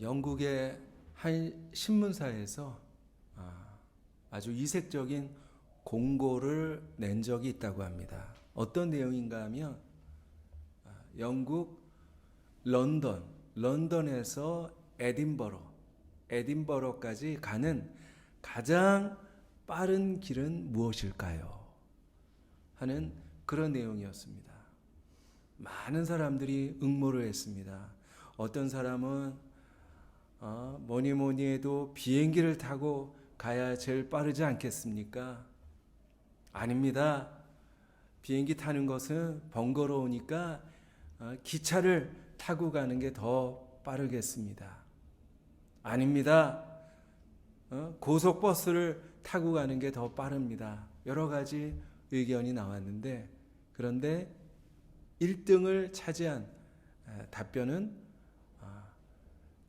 영국의 한 신문사에서 아주 이색적인 공고를 낸 적이 있다고 합니다. 어떤 내용인가 하면 영국 런던에서 에딘버러까지 가는 가장 빠른 길은 무엇일까요? 하는 그런 내용이었습니다. 많은 사람들이 응모를 했습니다. 어떤 사람은 뭐니 해도 비행기를 타고 가야 제일 빠르지 않겠습니까? 아닙니다. 비행기 타는 것은 번거로우니까 기차를 타고 가는 게 더 빠르겠습니다. 아닙니다. 고속버스를 타고 가는 게 더 빠릅니다. 여러 가지 의견이 나왔는데, 그런데 1등을 차지한 답변은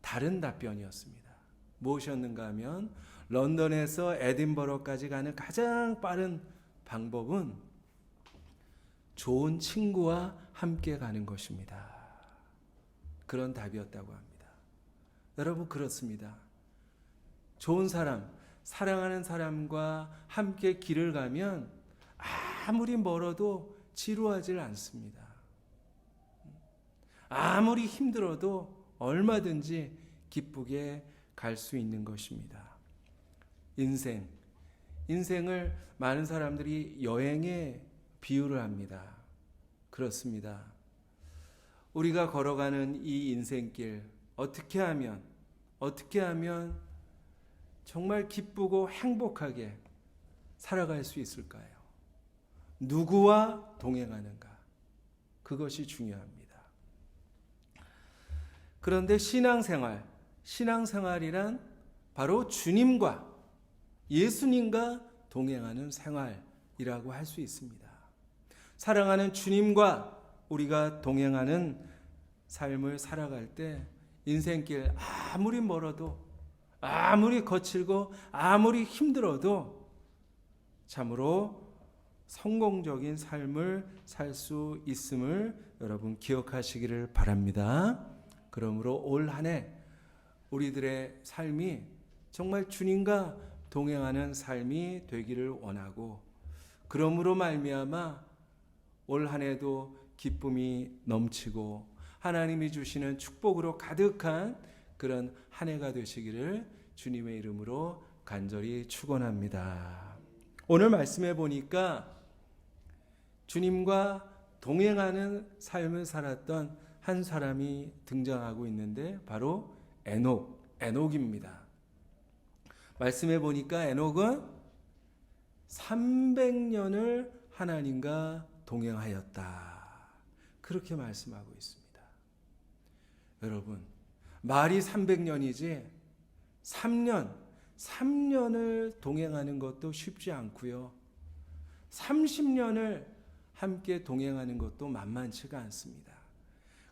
다른 답변이었습니다. 무엇이었는가 하면 런던에서 에딘버러까지 가는 가장 빠른 방법은 좋은 친구와 함께 가는 것입니다. 그런 답이었다고 합니다. 여러분, 그렇습니다. 좋은 사람, 사랑하는 사람과 함께 길을 가면 아무리 멀어도 지루하지 않습니다. 아무리 힘들어도 얼마든지 기쁘게 갈 수 있는 것입니다. 인생을 많은 사람들이 여행에 비유를 합니다. 그렇습니다. 우리가 걸어가는 이 인생길, 어떻게 하면 정말 기쁘고 행복하게 살아갈 수 있을까요? 누구와 동행하는가? 그것이 중요합니다. 그런데 신앙생활이란 바로 주님과 예수님과 동행하는 생활이라고 할 수 있습니다. 사랑하는 주님과 우리가 동행하는 삶을 살아갈 때 인생길 아무리 멀어도, 아무리 거칠고 아무리 힘들어도 참으로 성공적인 삶을 살 수 있음을 여러분 기억하시기를 바랍니다. 그러므로 올 한 해 우리들의 삶이 정말 주님과 동행하는 삶이 되기를 원하고, 그러므로 말미암아 올 한 해도 기쁨이 넘치고 하나님이 주시는 축복으로 가득한 그런 한 해가 되시기를 주님의 이름으로 간절히 축원합니다. 오늘 말씀해 보니까 주님과 동행하는 삶을 살았던 한 사람이 등장하고 있는데 바로 에녹입니다. 말씀해 보니까 에녹은 300년을 하나님과 동행하였다. 그렇게 말씀하고 있습니다. 여러분, 말이 300년이지 3년을 동행하는 것도 쉽지 않고요. 30년을 함께 동행하는 것도 만만치가 않습니다.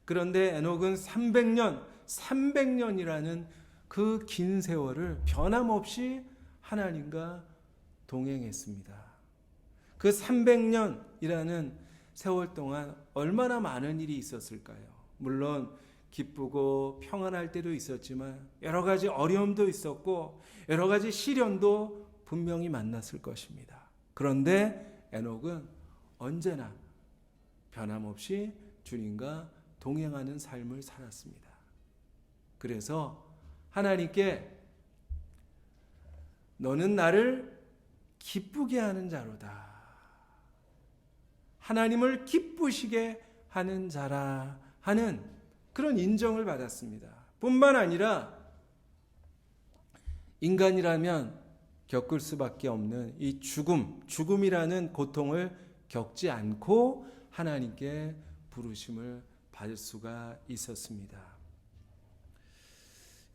그런데 에녹은 300년이라는 그 긴 세월을 변함없이 하나님과 동행했습니다. 그 300년이라는 세월 동안 얼마나 많은 일이 있었을까요? 물론 기쁘고 평안할 때도 있었지만 여러 가지 어려움도 있었고 여러 가지 시련도 분명히 만났을 것입니다. 그런데 에녹은 언제나 변함없이 주님과 동행하는 삶을 살았습니다. 그래서 하나님께 너는 나를 기쁘게 하는 자로다, 하나님을 기쁘시게 하는 자라 하는 그런 인정을 받았습니다. 뿐만 아니라 인간이라면 겪을 수밖에 없는 이 죽음이라는 고통을 겪지 않고 하나님께 부르심을 받을 수가 있었습니다.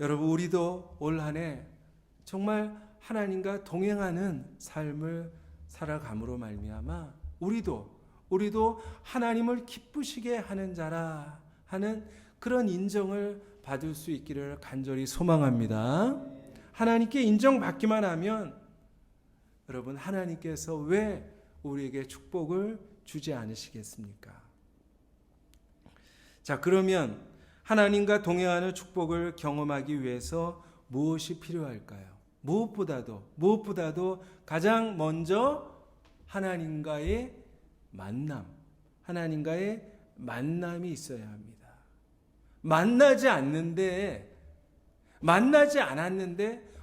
여러분, 우리도 올 한 해 정말 하나님과 동행하는 삶을 살아감으로 말미암아 우리도 하나님을 기쁘시게 하는 자라 하는 그런 인정을 받을 수 있기를 간절히 소망합니다. 하나님께 인정받기만 하면 여러분, 하나님께서 왜 우리에게 축복을 주지 않으시겠습니까? 자, 그러면 하나님과 동행하는 축복을 경험하기 위해서 무엇이 필요할까요? 무엇보다도 가장 먼저 하나님과의 만남이 있어야 합니다. 만나지 않았는데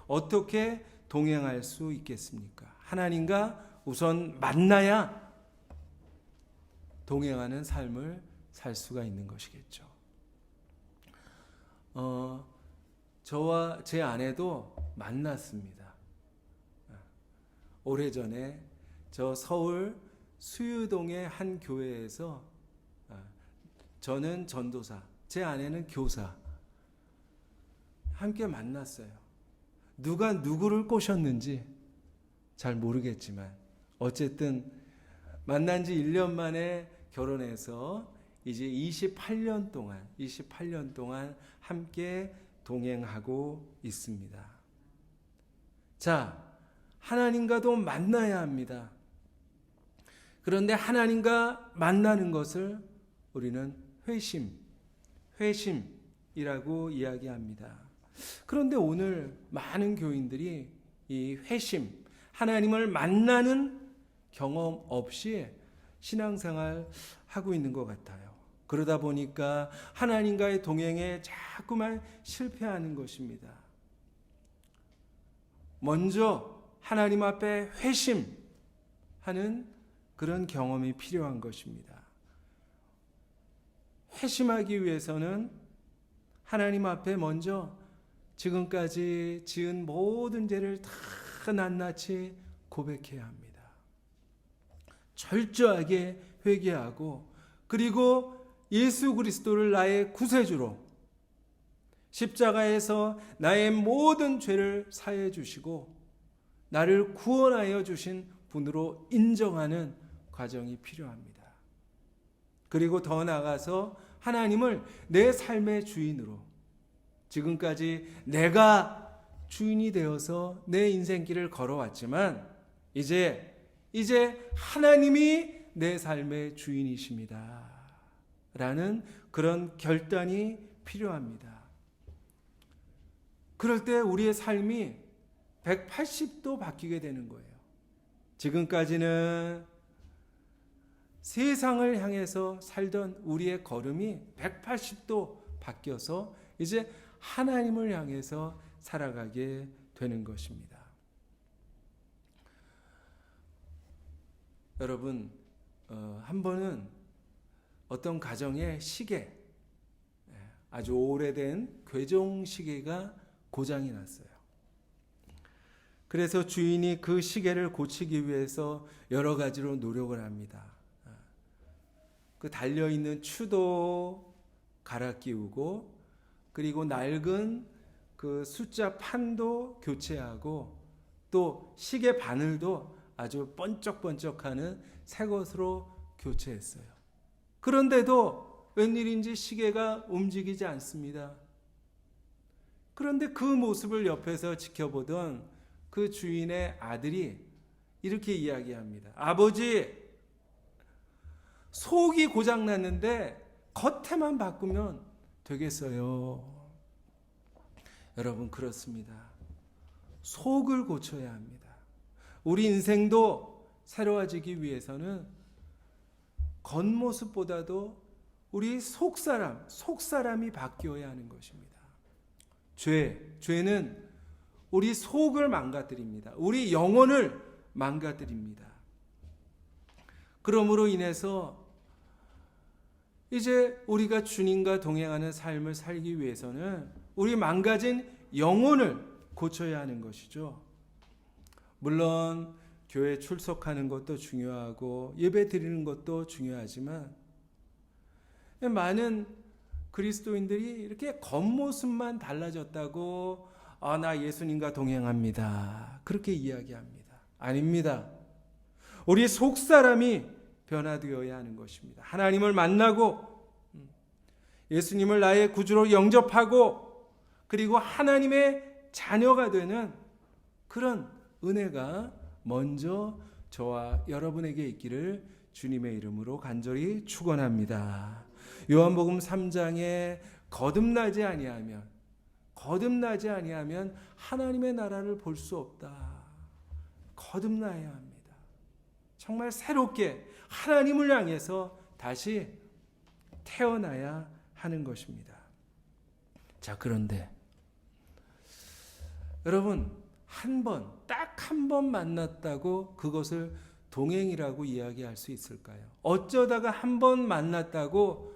어떻게 동행할 수 있겠습니까? 하나님과 우선 만나야 동행하는 삶을 살 수가 있는 것이겠죠. 저와 제 아내도 만났습니다. 오래전에 저 서울 수유동의 한 교회에서 저는 전도사, 제 아내는 교사 함께 만났어요. 누가 누구를 꼬셨는지 잘 모르겠지만 어쨌든 만난 지 1년 만에 결혼해서 이제 28년 동안 함께 동행하고 있습니다. 자, 하나님과도 만나야 합니다. 그런데 하나님과 만나는 것을 우리는 회심이라고 이야기합니다. 그런데 오늘 많은 교인들이 이 하나님을 만나는 경험 없이 신앙생활 하고 있는 것 같아요. 그러다 보니까 하나님과의 동행에 자꾸만 실패하는 것입니다. 먼저 하나님 앞에 회심하는 그런 경험이 필요한 것입니다. 회심하기 위해서는 하나님 앞에 먼저 지금까지 지은 모든 죄를 다 낱낱이 고백해야 합니다. 철저하게 회개하고 그리고 예수 그리스도를 나의 구세주로 십자가에서 나의 모든 죄를 사해 주시고 나를 구원하여 주신 분으로 인정하는 과정이 필요합니다. 그리고 더 나아가서 하나님을 내 삶의 주인으로 지금까지 내가 주인이 되어서 내 인생길을 걸어왔지만 이제 하나님이 내 삶의 주인이십니다. 라는 그런 결단이 필요합니다. 그럴 때 우리의 삶이 180도 바뀌게 되는 거예요. 지금까지는 세상을 향해서 살던 우리의 걸음이 180도 바뀌어서 이제 하나님을 향해서 살아가게 되는 것입니다. 여러분, 한 번은 어떤 가정의 시계, 아주 오래된 괴종 시계가 고장이 났어요. 그래서 주인이 그 시계를 고치기 위해서 여러 가지로 노력을 합니다. 그 달려있는 추도 갈아 끼우고 그리고 낡은 그 숫자 판도 교체하고 또 시계 바늘도 아주 번쩍번쩍하는 새 것으로 교체했어요. 그런데도 웬일인지 시계가 움직이지 않습니다. 그런데 그 모습을 옆에서 지켜보던 그 주인의 아들이 이렇게 이야기합니다. 아버지, 속이 고장났는데 겉에만 바꾸면 되겠어요. 여러분, 그렇습니다. 속을 고쳐야 합니다. 우리 인생도 새로워지기 위해서는 겉모습보다도 우리 속사람이 바뀌어야 하는 것입니다. 죄는 우리 속을 망가뜨립니다. 우리 영혼을 망가뜨립니다. 그러므로 인해서 이제 우리가 주님과 동행하는 삶을 살기 위해서는 우리 망가진 영혼을 고쳐야 하는 것이죠. 물론 교회 출석하는 것도 중요하고 예배 드리는 것도 중요하지만 많은 그리스도인들이 이렇게 겉모습만 달라졌다고 나 예수님과 동행합니다. 그렇게 이야기합니다. 아닙니다. 우리 속사람이 변화되어야 하는 것입니다. 하나님을 만나고 예수님을 나의 구주로 영접하고 그리고 하나님의 자녀가 되는 그런 은혜가 먼저 저와 여러분에게 있기를 주님의 이름으로 간절히 축원합니다. 요한복음 3장의 거듭나지 아니하면 하나님의 나라를 볼 수 없다. 거듭나야 합니다. 정말 새롭게 하나님을 향해서 다시 태어나야 하는 것입니다. 자, 그런데 여러분, 딱 한 번 만났다고 그것을 동행이라고 이야기할 수 있을까요? 어쩌다가 한 번 만났다고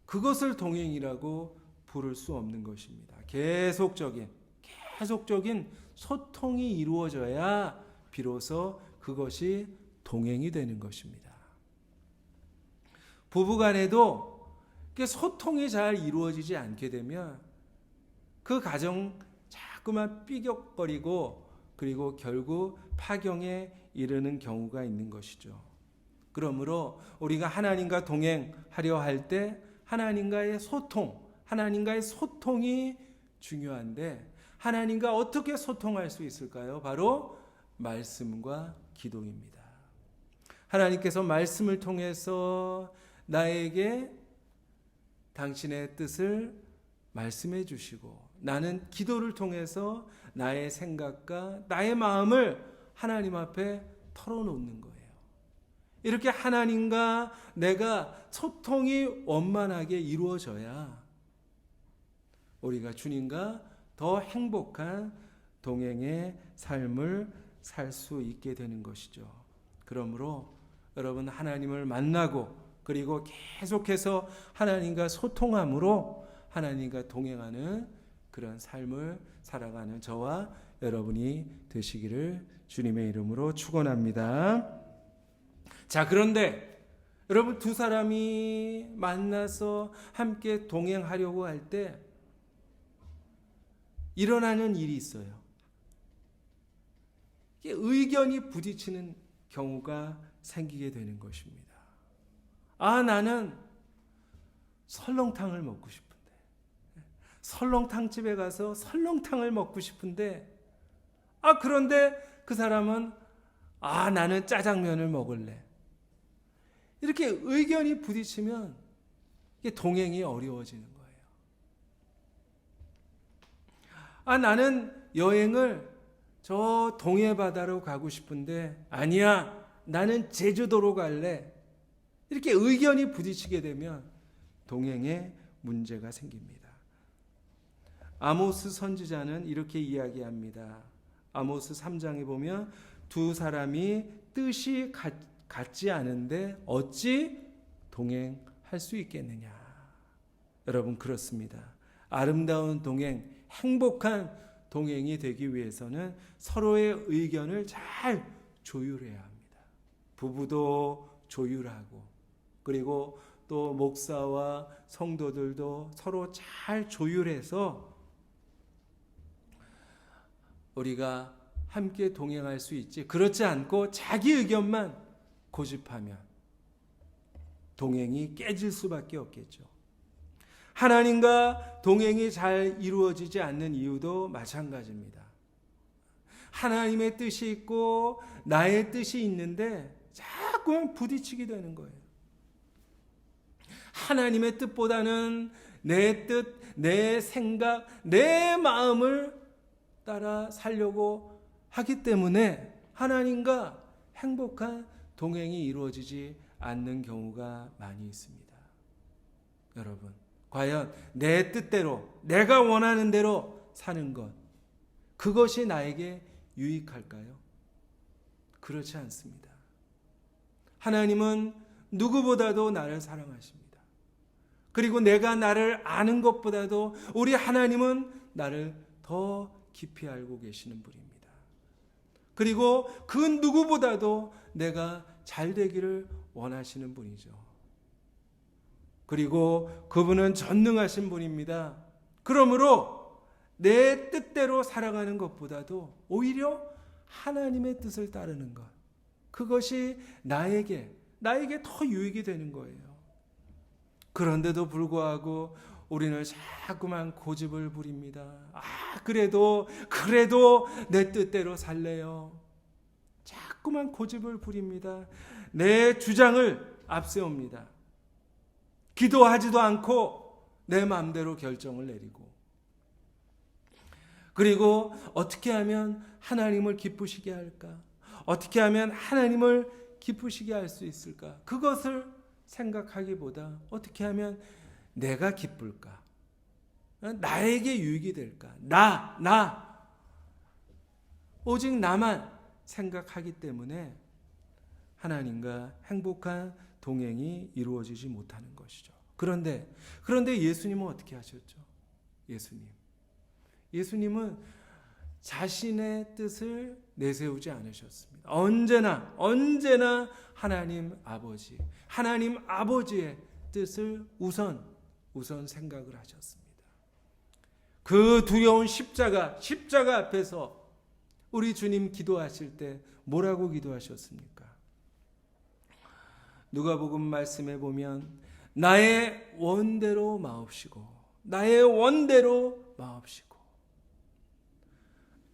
그것을 동행이라고 부를 수 없는 것입니다. 계속적인 소통이 이루어져야 비로소 그것이 동행이 되는 것입니다. 부부간에도 소통이 잘 이루어지지 않게 되면 그 가정 자꾸만 삐걱거리고 그리고 결국 파경에 이르는 경우가 있는 것이죠. 그러므로 우리가 하나님과 동행하려 할 때 하나님과의 소통이 중요한데, 하나님과 어떻게 소통할 수 있을까요? 바로 말씀과 기도입니다. 하나님께서 말씀을 통해서 나에게 당신의 뜻을 말씀해 주시고, 나는 기도를 통해서 나의 생각과 나의 마음을 하나님 앞에 털어놓는 거예요. 이렇게 하나님과 내가 소통이 원만하게 이루어져야 우리가 주님과 더 행복한 동행의 삶을 살 수 있게 되는 것이죠. 그러므로 여러분, 하나님을 만나고 그리고 계속해서 하나님과 소통함으로 하나님과 동행하는 그런 삶을 살아가는 저와 여러분이 되시기를 주님의 이름으로 축원합니다. 자, 그런데 여러분, 두 사람이 만나서 함께 동행하려고 할 때 일어나는 일이 있어요. 의견이 부딪히는 경우가 생기게 되는 것입니다. 나는 설렁탕을 먹고 싶은데, 설렁탕집에 가서 설렁탕을 먹고 싶은데, 그런데 그 사람은 나는 짜장면을 먹을래. 이렇게 의견이 부딪히면 동행이 어려워지는 거예요. 나는 여행을 저 동해바다로 가고 싶은데, 아니야, 나는 제주도로 갈래. 이렇게 의견이 부딪히게 되면 동행에 문제가 생깁니다. 아모스 선지자는 이렇게 이야기합니다. 아모스 3장에 보면 두 사람이 뜻이 같지 않은데 어찌 동행할 수 있겠느냐. 여러분, 그렇습니다. 아름다운 동행, 행복한 동행이 되기 위해서는 서로의 의견을 잘 조율해야 합니다. 부부도 조율하고, 그리고 또 목사와 성도들도 서로 잘 조율해서 우리가 함께 동행할 수 있지, 그렇지 않고 자기 의견만 고집하면 동행이 깨질 수밖에 없겠죠. 하나님과 동행이 잘 이루어지지 않는 이유도 마찬가지입니다. 하나님의 뜻이 있고 나의 뜻이 있는데 자꾸만 부딪히게 되는 거예요. 하나님의 뜻보다는 내 뜻, 내 생각, 내 마음을 따라 살려고 하기 때문에 하나님과 행복한 동행이 이루어지지 않는 경우가 많이 있습니다. 여러분, 과연 내 뜻대로, 내가 원하는 대로 사는 것, 그것이 나에게 유익할까요? 그렇지 않습니다. 하나님은 누구보다도 나를 사랑하십니다. 그리고 내가 나를 아는 것보다도 우리 하나님은 나를 더 깊이 알고 계시는 분입니다. 그리고 그 누구보다도 내가 잘 되기를 원하시는 분이죠. 그리고 그분은 전능하신 분입니다. 그러므로 내 뜻대로 살아가는 것보다도 오히려 하나님의 뜻을 따르는 것, 그것이 나에게 더 유익이 되는 거예요. 그런데도 불구하고 우리는 자꾸만 고집을 부립니다. 그래도 내 뜻대로 살래요. 자꾸만 고집을 부립니다. 내 주장을 앞세웁니다. 기도하지도 않고 내 마음대로 결정을 내리고, 그리고 어떻게 하면 하나님을 기쁘시게 할까? 어떻게 하면 하나님을 기쁘시게 할 수 있을까? 그것을 생각하기보다 어떻게 하면 내가 기쁠까? 나에게 유익이 될까? 오직 나만 생각하기 때문에 하나님과 행복한 동행이 이루어지지 못하는 것이죠. 그런데 예수님은 어떻게 하셨죠? 예수님은 자신의 뜻을 내세우지 않으셨습니다. 언제나 하나님 아버지의 뜻을 우선 생각을 하셨습니다. 그 두려운 십자가 앞에서 우리 주님 기도하실 때 뭐라고 기도하셨습니까? 누가복음 말씀에 보면 나의 원대로 마옵시고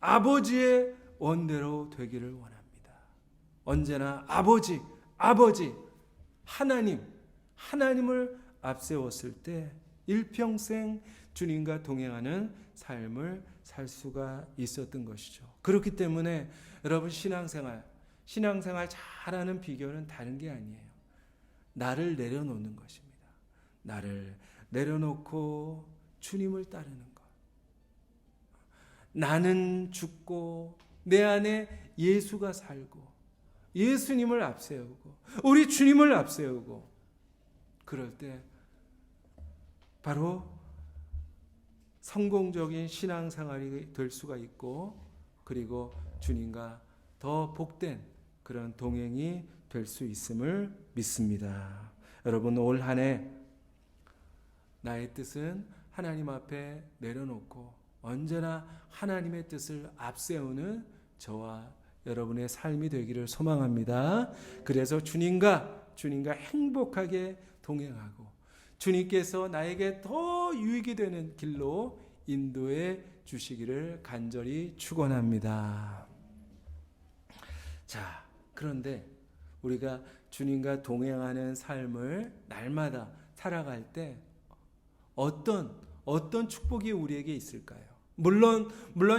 아버지의 원대로 되기를 원합니다. 언제나 아버지 하나님을 앞세웠을 때 일평생 주님과 동행하는 삶을 살 수가 있었던 것이죠. 그렇기 때문에 여러분 신앙생활 잘하는 비결은 다른 게 아니에요. 나를 내려놓는 것입니다. 나를 내려놓고 주님을 따르는 것. 나는 죽고 내 안에 예수가 살고 예수님을 앞세우고 우리 주님을 앞세우고 그럴 때 바로 성공적인 신앙생활이 될 수가 있고 그리고 주님과 더 복된 그런 동행이 될 수 있음을 믿습니다. 여러분 올 한 해 나의 뜻은 하나님 앞에 내려놓고 언제나 하나님의 뜻을 앞세우는 저와 여러분의 삶이 되기를 소망합니다. 그래서 주님과 행복하게 동행하고 주님께서 나에게 더 유익이 되는 길로 인도해 주시기를 간절히 축원합니다. 자, 그런데 우리가 주님과 동행하는 삶을 날마다 살아갈 때 어떤 축복이 우리에게 있을까요? 물론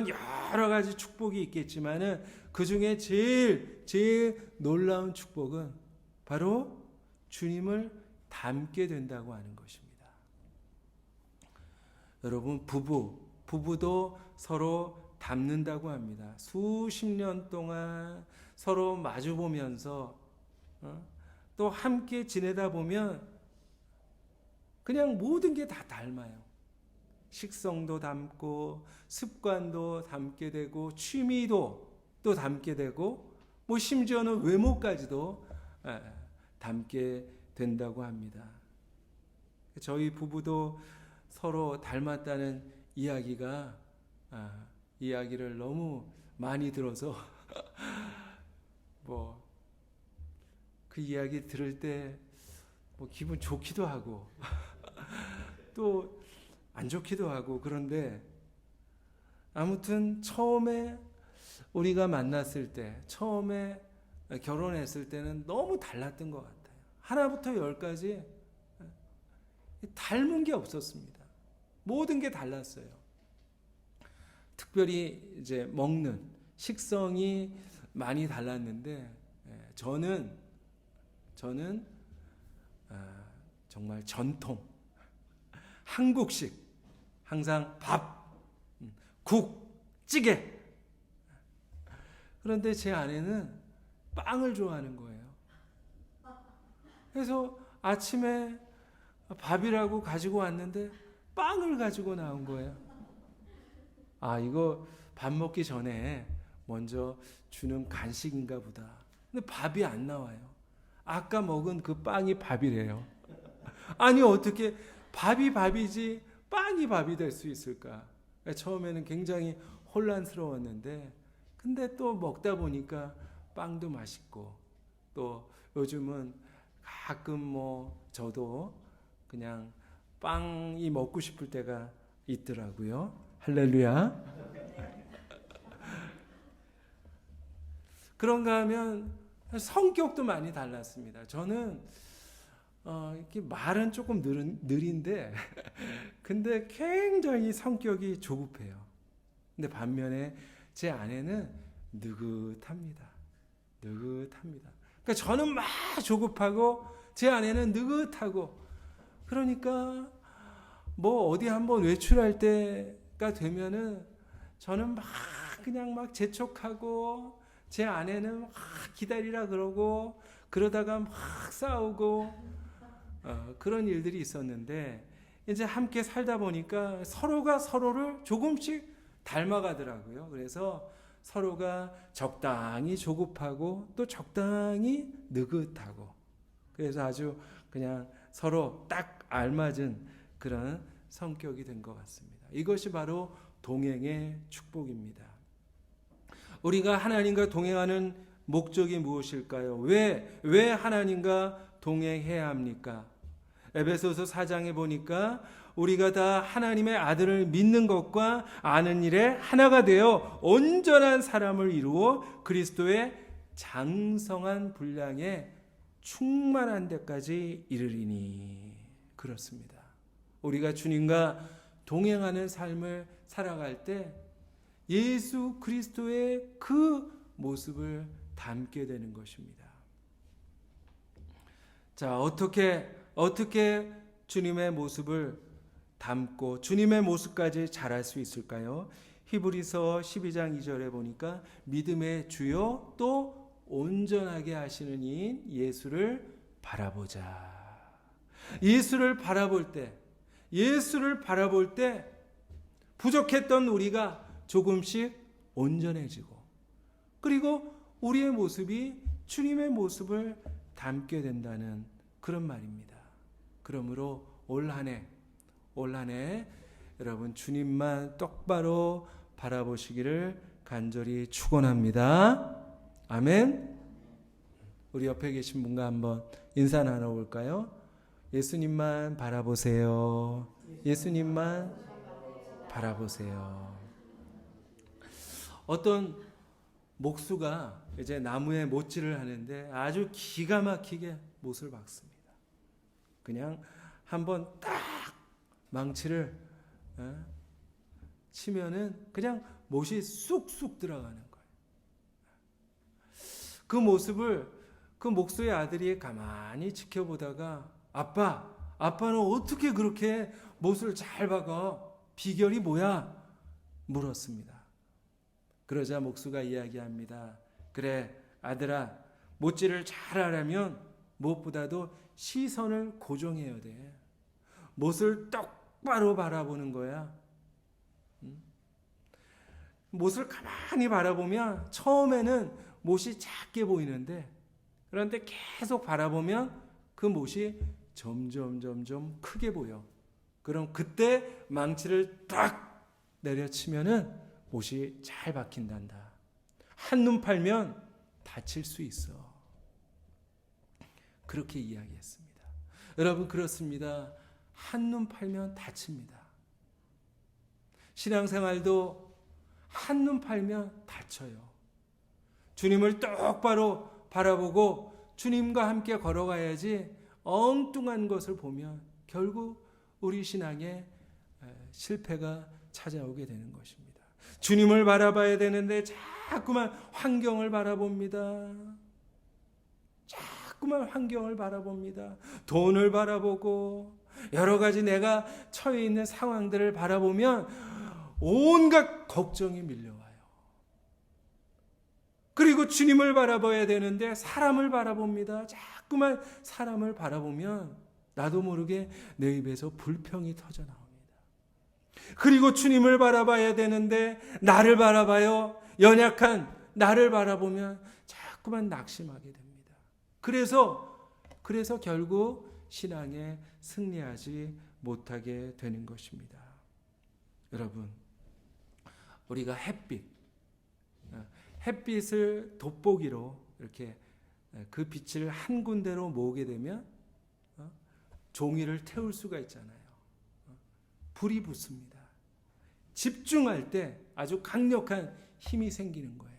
여러 가지 축복이 있겠지만은 그 중에 제일 놀라운 축복은 바로 주님을 닮게 된다고 하는 것입니다. 여러분 부부도 서로 닮는다고 합니다. 수십 년 동안 서로 마주 보면서 또 함께 지내다 보면 그냥 모든 게 다 닮아요. 식성도 닮고 습관도 닮게 되고 취미도 또 닮게 되고 뭐 심지어는 외모까지도 닮게 된다고 합니다. 저희 부부도 서로 닮았다는 이야기를 너무 많이 들어서 뭐 그 이야기 들을 때 뭐 기분 좋기도 하고 또 안 좋기도 하고 그런데 아무튼 처음에 우리가 만났을 때 처음에 결혼했을 때는 너무 달랐던 것 같아요. 하나부터 열까지 닮은 게 없었습니다. 모든 게 달랐어요. 특별히 이제 먹는 식성이 많이 달랐는데 저는 정말 전통 한국식 항상 밥, 국, 찌개. 그런데 제 아내는 빵을 좋아하는 거예요. 그래서 아침에 밥이라고 가지고 왔는데 빵을 가지고 나온 거예요. 아, 이거 밥 먹기 전에 먼저 주는 간식인가 보다. 근데 밥이 안 나와요. 아까 먹은 그 빵이 밥이래요. 아니 어떻게 밥이 밥이지 빵이 밥이 될 수 있을까? 처음에는 굉장히 혼란스러웠는데 근데 또 먹다 보니까 빵도 맛있고 또 요즘은 가끔 뭐 저도 그냥 빵이 먹고 싶을 때가 있더라고요. 할렐루야. 그런가 하면 성격도 많이 달랐습니다. 저는 이렇게 말은 조금 느린데 근데 굉장히 성격이 조급해요. 근데 반면에 제 아내는 느긋합니다. 그러니까 저는 막 조급하고 제 아내는 느긋하고, 그러니까 뭐 어디 한번 외출할 때가 되면은 저는 막 그냥 막 재촉하고 제 아내는 막 기다리라 그러고 그러다가 막 싸우고 그런 일들이 있었는데, 이제 함께 살다 보니까 서로가 서로를 조금씩 닮아가더라고요. 그래서 서로가 적당히 조급하고 또 적당히 느긋하고, 그래서 아주 그냥 서로 딱 알맞은 그런 성격이 된 것 같습니다. 이것이 바로 동행의 축복입니다. 우리가 하나님과 동행하는 목적이 무엇일까요? 왜 하나님과 동행해야 합니까? 에베소서 4장에 보니까 우리가 다 하나님의 아들을 믿는 것과 아는 일에 하나가 되어 온전한 사람을 이루어 그리스도의 장성한 분량에 충만한 데까지 이르리니. 그렇습니다. 우리가 주님과 동행하는 삶을 살아갈 때 예수 그리스도의 그 모습을 담게 되는 것입니다. 자, 어떻게 주님의 모습을 담고 주님의 모습까지 자랄 수 있을까요? 히브리서 12장 2절에 보니까 믿음의 주요 또 온전하게 하시는 이인 예수를 바라보자. 예수를 바라볼 때 부족했던 우리가 조금씩 온전해지고, 그리고 우리의 모습이 주님의 모습을 담게 된다는 그런 말입니다. 그러므로 올 한 해 여러분 주님만 똑바로 바라보시기를 간절히 축원합니다. 아멘. 우리 옆에 계신 분과 한번 인사 나눠볼까요? 예수님만 바라보세요. 예수님만 바라보세요. 어떤 목수가 이제 나무에 못질을 하는데 아주 기가 막히게 못을 박습니다. 그냥 한번 딱 망치를 치면은 그냥 못이 쑥쑥 들어가는 거예요. 그 모습을 그 목수의 아들이 가만히 지켜보다가 아빠는 어떻게 그렇게 못을 잘 박아? 비결이 뭐야? 물었습니다. 그러자 목수가 이야기합니다. 그래 아들아, 못질을 잘 하려면 무엇보다도 시선을 고정해야 돼. 못을 똑바로 바라보는 거야. 못을 가만히 바라보면 처음에는 못이 작게 보이는데, 그런데 계속 바라보면 그 못이 점점 크게 보여. 그럼 그때 망치를 딱 내려치면은 못이 잘 박힌단다. 한눈 팔면 다칠 수 있어. 그렇게 이야기했습니다. 여러분 그렇습니다. 한눈 팔면 다칩니다. 신앙생활도 한눈 팔면 다쳐요. 주님을 똑바로 바라보고 주님과 함께 걸어가야지 엉뚱한 것을 보면 결국 우리 신앙에 실패가 찾아오게 되는 것입니다. 주님을 바라봐야 되는데 자꾸만 환경을 바라봅니다. 돈을 바라보고 여러 가지 내가 처해 있는 상황들을 바라보면 온갖 걱정이 밀려와요. 그리고 주님을 바라봐야 되는데 사람을 바라봅니다. 자꾸만 사람을 바라보면 나도 모르게 내 입에서 불평이 터져 나옵니다. 그리고 주님을 바라봐야 되는데 나를 바라봐요. 연약한 나를 바라보면 자꾸만 낙심하게 됩니다. 그래서 결국 신앙에 승리하지 못하게 되는 것입니다. 여러분, 우리가 햇빛을 돋보기로 이렇게 그 빛을 한 군데로 모으게 되면 종이를 태울 수가 있잖아요. 불이 붙습니다. 집중할 때 아주 강력한 힘이 생기는 거예요.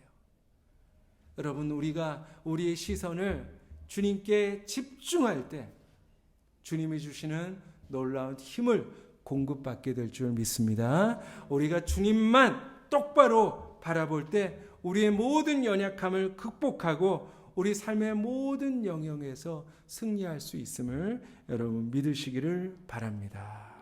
여러분, 우리가 우리의 시선을 주님께 집중할 때 주님이 주시는 놀라운 힘을 공급받게 될 줄 믿습니다. 우리가 주님만 똑바로 바라볼 때 우리의 모든 연약함을 극복하고 우리 삶의 모든 영역에서 승리할 수 있음을 여러분 믿으시기를 바랍니다.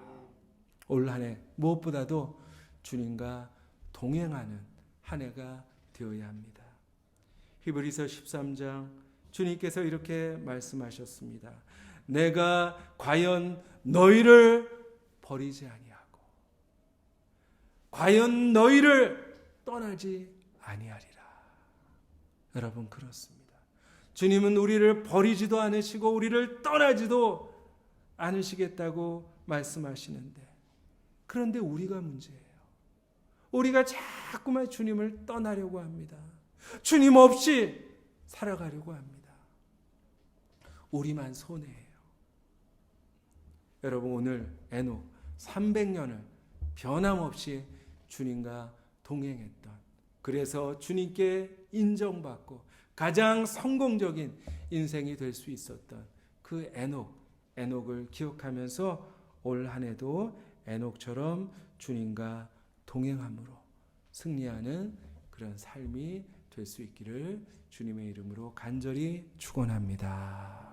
올 한 해 무엇보다도 주님과 동행하는 한 해가 되어야 합니다. 히브리서 13장 주님께서 이렇게 말씀하셨습니다. 내가 과연 너희를 버리지 아니하고 과연 너희를 떠나지 아니하리라. 여러분 그렇습니다. 주님은 우리를 버리지도 않으시고 우리를 떠나지도 않으시겠다고 말씀하시는데, 그런데 우리가 문제예요. 우리가 자꾸만 주님을 떠나려고 합니다. 주님 없이 살아가려고 합니다. 우리만 손해예요. 여러분 오늘 에녹 300년을 변함없이 주님과 동행했던, 그래서 주님께 인정받고 가장 성공적인 인생이 될 수 있었던 그 에녹을 기억하면서 올 한 해도 에녹처럼 주님과 동행함으로 승리하는 그런 삶이 될 수 있기를 주님의 이름으로 간절히 축원합니다.